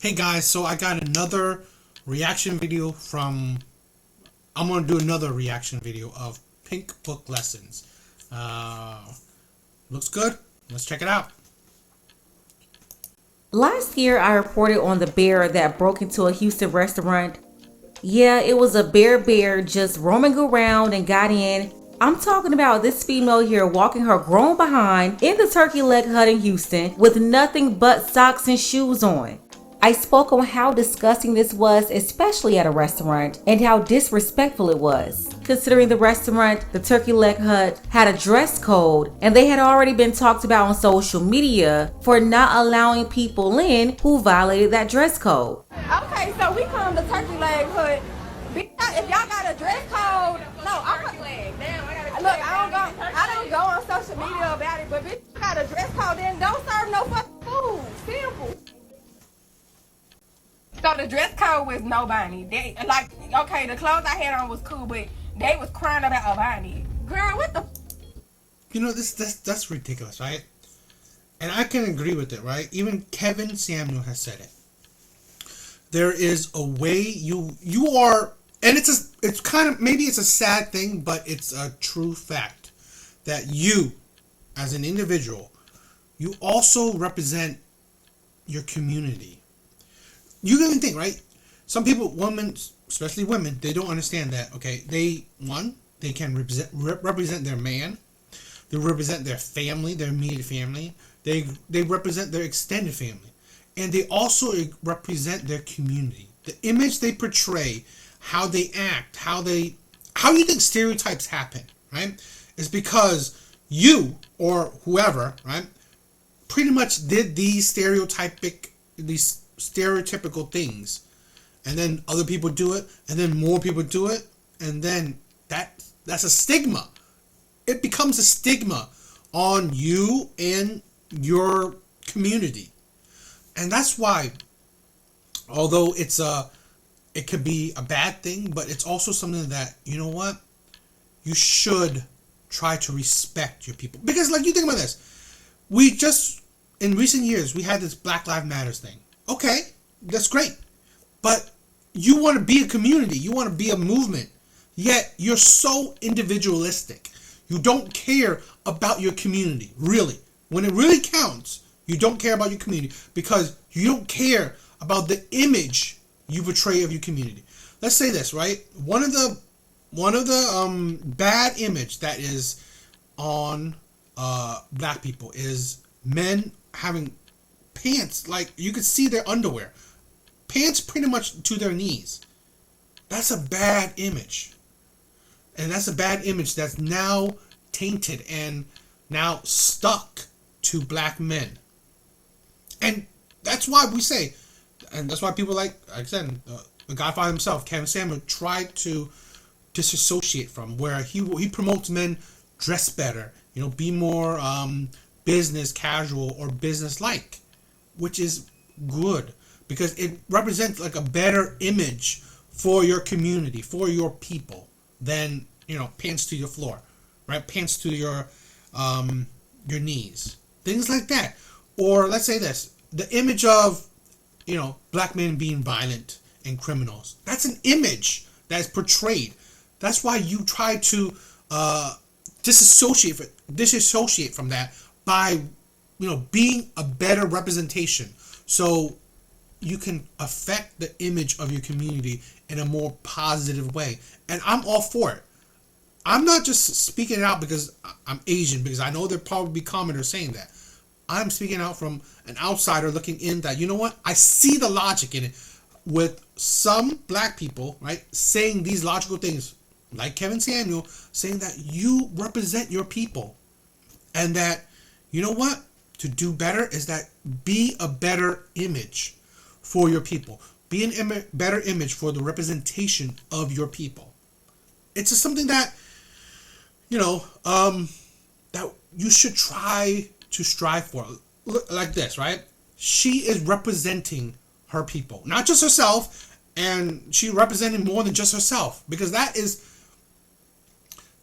Hey guys, so I got another reaction video from. I'm gonna do another reaction video of Pink Book Lessons. Uh, Looks good. Let's check it out. Last year, I reported on the bear that broke into a Houston restaurant. Yeah, it was a bear just roaming around and got in. I'm talking about this female here walking her grown behind in the turkey leg hut in Houston with nothing but socks and shoes on. I spoke on how disgusting this was, especially at a restaurant, and how disrespectful it was. Considering the restaurant, the Turkey Leg Hut, had a dress code, and they had already been talked about on social media for not allowing people in who violated that dress code. Okay, so we come to Turkey Leg Hut. If y'all got a dress code, no, I'm leg. Damn, look, I don't go on social media about it, but bitch, you got a dress code, then don't serve no fucking food. Simple. So the dress code was no Bonnie. They okay, the clothes I had on was cool, but they was crying about a Bonnie. Girl, what the? You know that's ridiculous, right? And I can agree with it, right? Even Kevin Samuel has said it. There is a way you are, and it's kind of, maybe it's a sad thing, but it's a true fact that you, as an individual, you also represent your community. You can even think, right? Some people, women, especially women, they don't understand that. Okay, they can represent their man, they represent their family, their immediate family. They represent their extended family, and they also represent their community. The image they portray, how they act, how you think stereotypes happen, right? Is because you or whoever, right, pretty much did these stereotypical things, and then other people do it, and then more people do it, and then that's a stigma. It becomes a stigma on you and your community. And that's why, although it could be a bad thing, but it's also something that, you know what, you should try to respect your people. Because, like, you think about this, we just, in recent years, we had this Black Lives Matters thing. Okay, that's great. But you want to be a community. You want to be a movement. Yet you're so individualistic. You don't care about your community, really. When it really counts, you don't care about your community because you don't care about the image you portray of your community. Let's say this, right? One of the bad image that is on black people is men having pants, like you could see their underwear, pants pretty much to their knees. That's a bad image, and that's a bad image that's now tainted and now stuck to black men. And that's why we say, and that's why people like I said, the Godfather himself, Kevin Samuel, tried to disassociate from, where he promotes men dress better, be more business casual or business like, which is good because it represents like a better image for your community, for your people, than pants to your floor, right? Pants to your knees, things like that. Or let's say this, the image of black men being violent and criminals. That's an image that is portrayed. That's why you try to disassociate from that by being a better representation, so you can affect the image of your community in a more positive way. And I'm all for it. I'm not just speaking it out because I'm Asian, because I know there'll probably be commenters saying that. I'm speaking out from an outsider looking in, that, you know what, I see the logic in it with some black people, right, saying these logical things, like Kevin Samuel, saying that you represent your people, and that, you know what, to do better is that be a better image for your people. Be a better image for the representation of your people. It's just something that, that you should try to strive for. Look, like this, right? She is representing her people, not just herself, and she representing more than just herself, because that is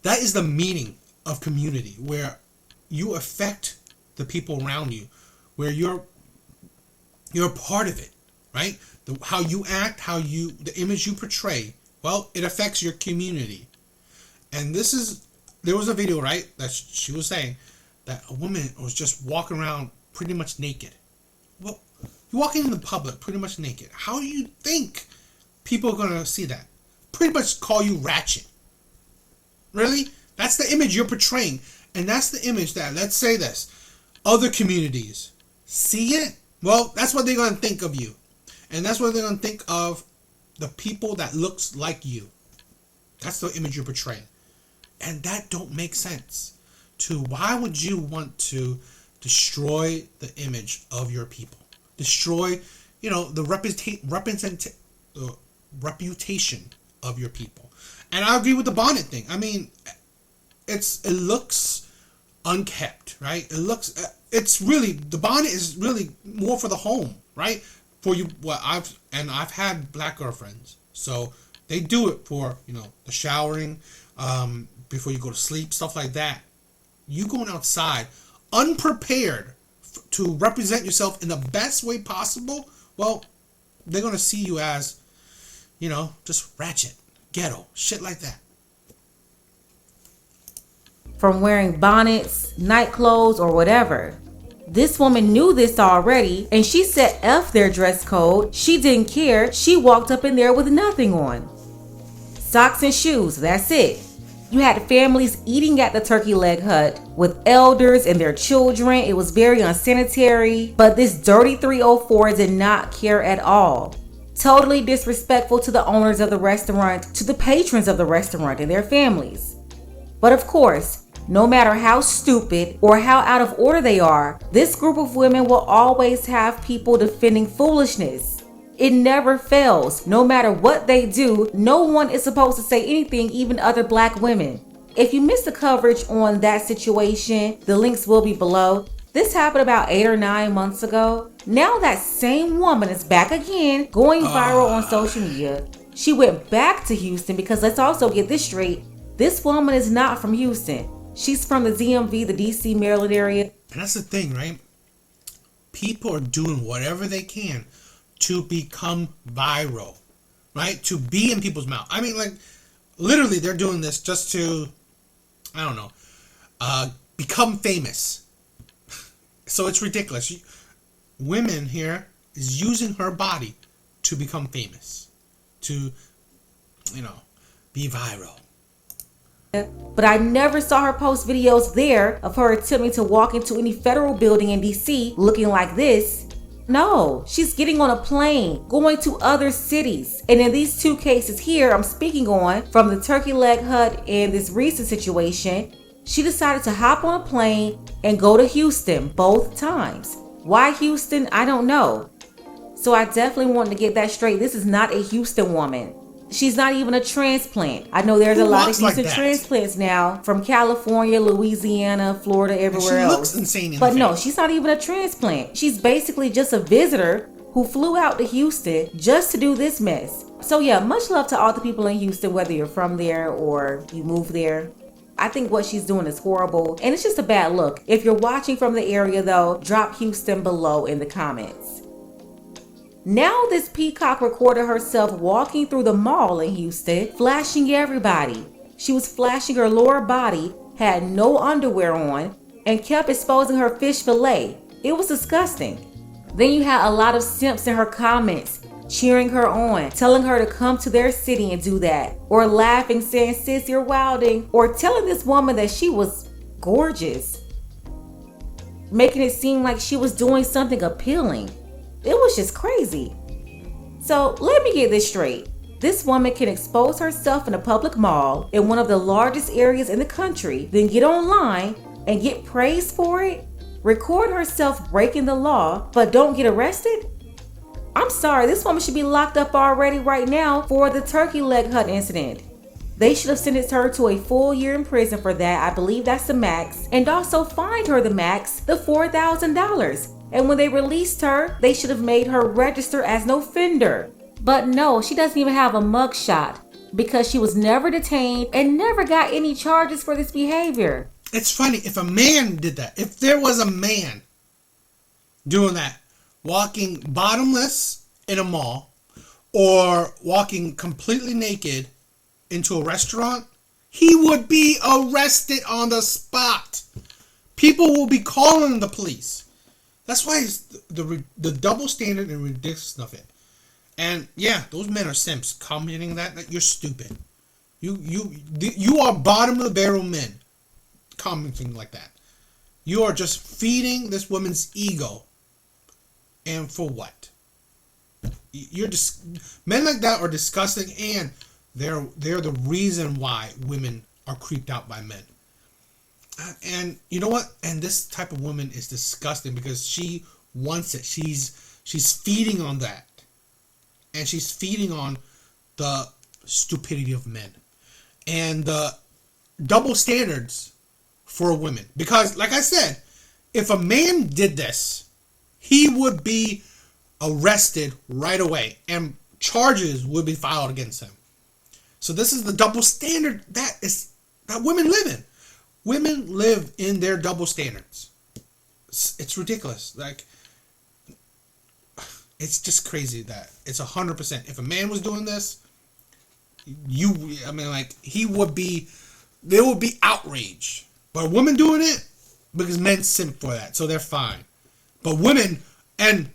the meaning of community, where you affect the people around you, where you're a part of it, right? How you act, the image you portray, well, it affects your community. And there was a video, right, that she was saying that a woman was just walking around pretty much naked. Well, you're walking in the public pretty much naked. How do you think people are going to see that? Pretty much call you ratchet. Really? That's the image you're portraying. And that's the image that, let's say this, other communities see it. Well, that's what they're going to think of you. And that's what they're going to think of the people that looks like you. That's the image you're portraying. And that don't make sense. Why would you want to destroy the image of your people? Destroy, the reputation of your people. And I agree with the bonnet thing. I mean, it looks unkept, right? It's really, the bonnet is really more for the home, right? For you, I've had black girlfriends, so they do it for, the showering, before you go to sleep, stuff like that. You going outside unprepared to represent yourself in the best way possible, well, they're going to see you as, just ratchet, ghetto, shit like that. From wearing bonnets, night clothes, or whatever. This woman knew this already, and she said F their dress code. She didn't care. She walked up in there with nothing on. Socks and shoes, that's it. You had families eating at the turkey leg hut with elders and their children. It was very unsanitary, but this dirty 304 did not care at all. Totally disrespectful to the owners of the restaurant, to the patrons of the restaurant and their families. But of course, no matter how stupid or how out of order they are, this group of women will always have people defending foolishness. It never fails. No matter what they do, no one is supposed to say anything, even other black women. If you missed the coverage on that situation, the links will be below. This happened about 8 or 9 months ago. Now that same woman is back again, going viral on social media. She went back to Houston because, let's also get this straight, this woman is not from Houston. She's from the DMV, the DC, Maryland area. And that's the thing, right? People are doing whatever they can to become viral, right? To be in people's mouth. I mean, like, literally, they're doing this just to, become famous. So it's ridiculous. Women here is using her body to become famous, to, be viral. But I never saw her post videos there of her attempting to walk into any federal building in DC looking like this. No, she's getting on a plane, going to other cities. And in these two cases here I'm speaking on, from the turkey leg hut and this recent situation, she decided to hop on a plane and go to Houston both times. Why Houston? I don't know. So I definitely wanted to get that straight. This is not a Houston woman. She's not even a transplant. I know there's a lot of Houston transplants now from California, Louisiana, Florida, everywhere else. She looks insane. But no, she's not even a transplant. She's basically just a visitor who flew out to Houston just to do this mess. So yeah, much love to all the people in Houston, whether you're from there or you moved there. I think what she's doing is horrible, and it's just a bad look. If you're watching from the area though, drop Houston below in the comments. Now this peacock recorded herself walking through the mall in Houston, flashing everybody. She was flashing her lower body, had no underwear on, and kept exposing her fish fillet. It was disgusting. Then you had a lot of simps in her comments, cheering her on, telling her to come to their city and do that, or laughing, saying, "Sis, you're wilding," or telling this woman that she was gorgeous, making it seem like she was doing something appealing. It was just crazy. So let me get this straight. This woman can expose herself in a public mall in one of the largest areas in the country, then get online and get praised for it, record herself breaking the law, but don't get arrested? I'm sorry, this woman should be locked up already right now for the turkey leg hut incident. They should have sentenced her to a full year in prison for that. I believe that's the max. And also fined her the max, the $4,000. And when they released her, they should have made her register as an offender. But no, she doesn't even have a mugshot because she was never detained and never got any charges for this behavior. It's funny, if a man did that, if there was a man doing that, walking bottomless in a mall or walking completely naked into a restaurant, he would be arrested on the spot. People will be calling the police. That's why it's the double standard and ridiculous of it. And yeah, those men are simps. Commenting that you're stupid. You are bottom of the barrel men. Commenting like that. You are just feeding this woman's ego. And for what? You're just men like that are disgusting, and they're the reason why women are creeped out by men. And you know what? And this type of woman is disgusting because she wants it. She's feeding on that. And she's feeding on the stupidity of men. And the double standards for women. Because, like I said, if a man did this, he would be arrested right away. And charges would be filed against him. So this is the double standard that women live in. Women live in their double standards. It's ridiculous. Like, it's just crazy that it's 100%. If a man was doing this, there would be outrage. But a woman doing it, because men simp for that, so they're fine. But women, men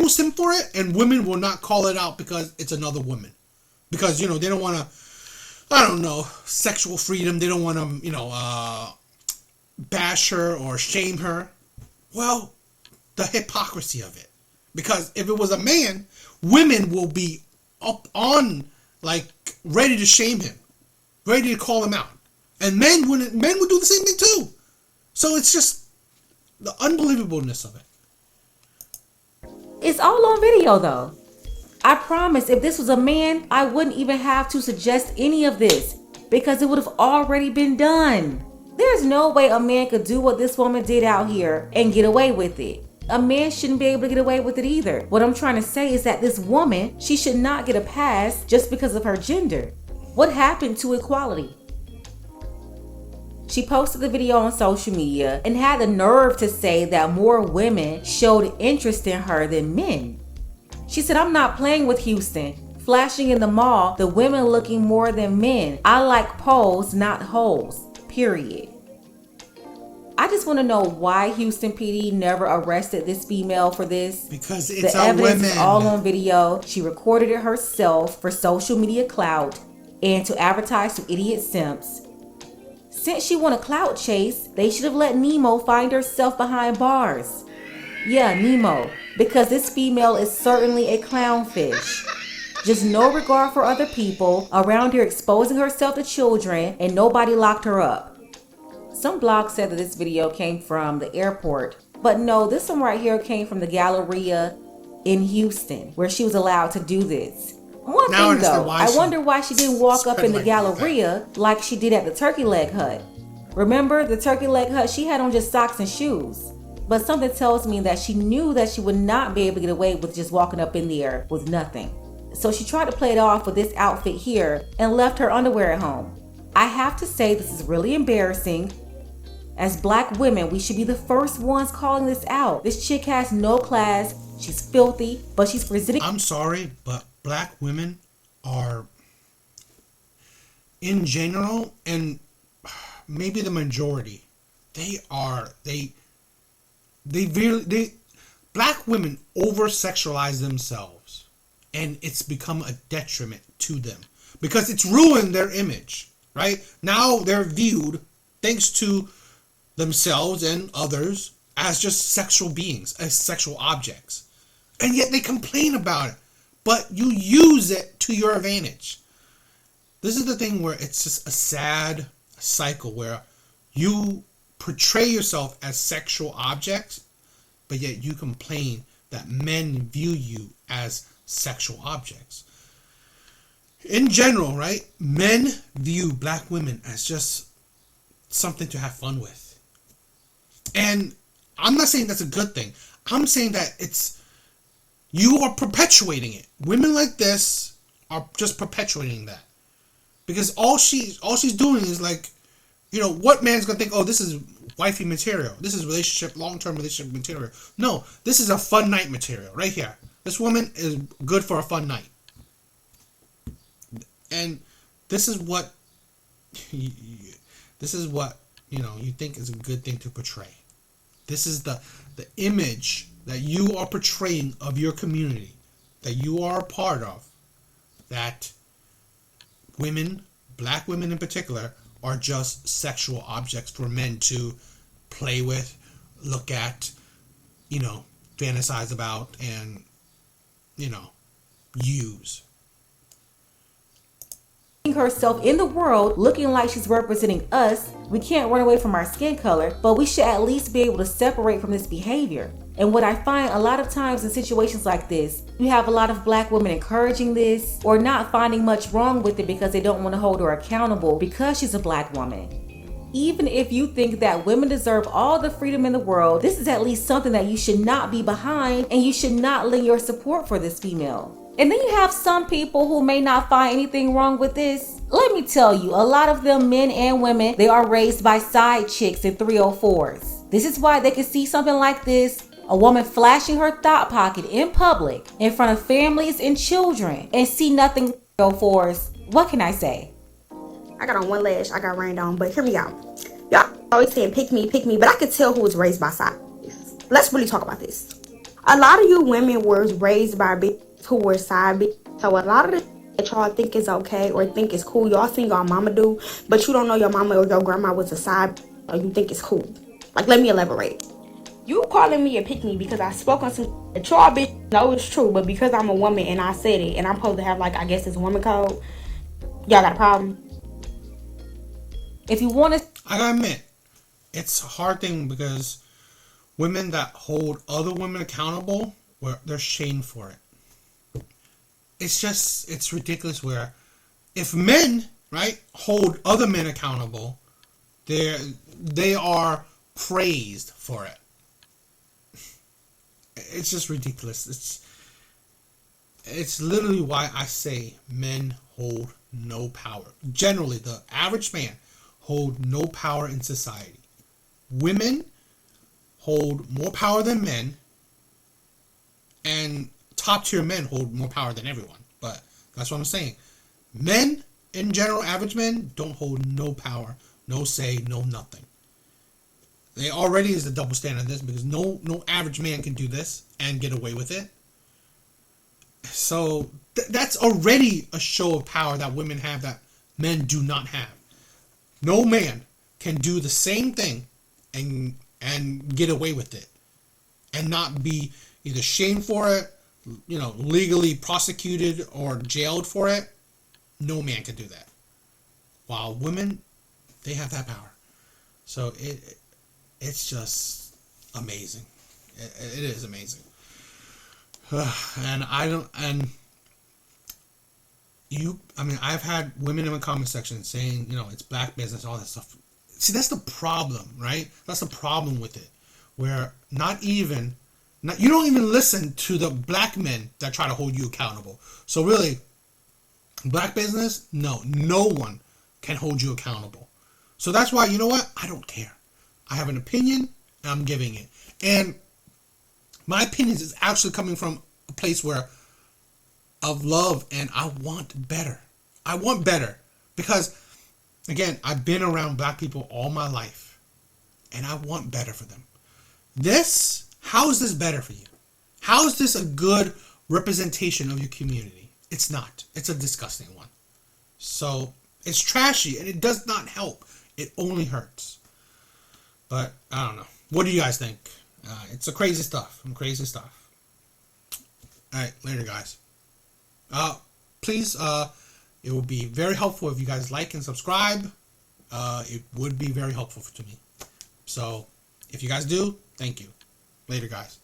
will simp for it, and women will not call it out because it's another woman. Because, they don't want to, sexual freedom. They don't want to, bash her or shame her. Well, the hypocrisy of it. Because if it was a man, women will be up on, ready to shame him. Ready to call him out. And men would do the same thing too. So it's just the unbelievableness of it. It's all on video though. I promise if this was a man, I wouldn't even have to suggest any of this because it would have already been done. There's no way a man could do what this woman did out here and get away with it. A man shouldn't be able to get away with it either. What I'm trying to say is that this woman, she should not get a pass just because of her gender. What happened to equality? She posted the video on social media and had the nerve to say that more women showed interest in her than men. She said, "I'm not playing with Houston. Flashing in the mall, the women looking more than men. I like poles, not holes. Period." I just want to know why Houston PD never arrested this female for this. Because it's the a evidence woman. is all on video. She recorded it herself for social media clout and to advertise to idiot simps. Since she won a clout chase, they should have let Nemo find herself behind bars. Yeah, Nemo, because this female is certainly a clownfish. Just no regard for other people, around here exposing herself to children, and nobody locked her up. Some blogs said that this video came from the airport, but no, this one right here came from the Galleria in Houston, where she was allowed to do this. One thing though, I wonder why she didn't walk up in the Galleria like she did at the Turkey Leg Hut. Remember the Turkey Leg Hut? She had on just socks and shoes. But something tells me that she knew that she would not be able to get away with just walking up in there with nothing. So she tried to play it off with this outfit here and left her underwear at home. I have to say this is really embarrassing. As black women, we should be the first ones calling this out. This chick has no class. She's filthy, but she's presenting. I'm sorry, but black women are, in general, and maybe the majority, black women over-sexualize themselves, and it's become a detriment to them because it's ruined their image, right? Now they're viewed, thanks to themselves and others, as just sexual beings, as sexual objects. And yet they complain about it, but you use it to your advantage. This is the thing where it's just a sad cycle where you portray yourself as sexual objects, but yet you complain that men view you as sexual objects. In general, right? Men view black women as just something to have fun with. And I'm not saying that's a good thing. I'm saying that you are perpetuating it. Women like this are just perpetuating that. Because all she's doing is what man's gonna think, oh, this is wifey material. This is long-term relationship material. No, this is a fun night material right here. This woman is good for a fun night. And this is what you think is a good thing to portray. This is the image that you are portraying of your community, that you are a part of, that women, black women in particular, are just sexual objects for men to play with, look at, fantasize about, and, use. Herself in the world looking like she's representing us, we can't run away from our skin color, but we should at least be able to separate from this behavior. And what I find a lot of times in situations like this, you have a lot of black women encouraging this or not finding much wrong with it because they don't want to hold her accountable because she's a black woman. Even if you think that women deserve all the freedom in the world, this is at least something that you should not be behind, and you should not lend your support for this female. And then you have some people who may not find anything wrong with this. Let me tell you, a lot of them, men and women, they are raised by side chicks in 304s. This is why they can see something like this, a woman flashing her thought pocket in public in front of families and children, and see nothing 304s. What can I say? I got on one lash, I got rained on, but hear me out. Y'all always saying pick me, but I could tell who was raised by side. Let's really talk about this. A lot of you women were raised by bitches who were side bitches. So a lot of the that y'all think is okay or think is cool, y'all seen y'all mama do, but you don't know your mama or your grandma was a side or you think it's cool. Like, let me elaborate. You calling me a pick me because I spoke on some that y'all bitch know it's true, but because I'm a woman and I said it and I'm supposed to have, like, I guess it's woman code, y'all got a problem? If you want to, I gotta admit, it's a hard thing because women that hold other women accountable, they're shamed for it. It's ridiculous where if men, right, hold other men accountable, they are praised for it. It's just ridiculous. It's literally why I say men hold no power. Generally, the average man hold no power in society. Women hold more power than men, and top tier men hold more power than everyone. But that's what I'm saying. Men, in general, average men, don't hold no power, no say, no nothing. They already is the double standard of this because no average man can do this and get away with it. So that's already a show of power that women have that men do not have. No man can do the same thing and get away with it and not be either shamed for it, legally prosecuted or jailed for it. No man can do that. While women, they have that power. So it's just amazing. It is amazing. I've had women in the comment section saying, it's black business, all that stuff. See, that's the problem, right? That's the problem with it. Where you don't even listen to the black men that try to hold you accountable. So really, black business, no one can hold you accountable. So that's why, you know what? I don't care. I have an opinion, and I'm giving it. And my opinions is actually coming from a place of love, and I want better. I want better. Because, again, I've been around black people all my life, and I want better for them. How is this better for you? How is this a good representation of your community? It's not. It's a disgusting one. So, it's trashy, and it does not help. It only hurts. But, I don't know. What do you guys think? It's crazy stuff. Alright, later, guys. Please, it would be very helpful if you guys like and subscribe. It would be very helpful to me. So, if you guys do, thank you. Later, guys.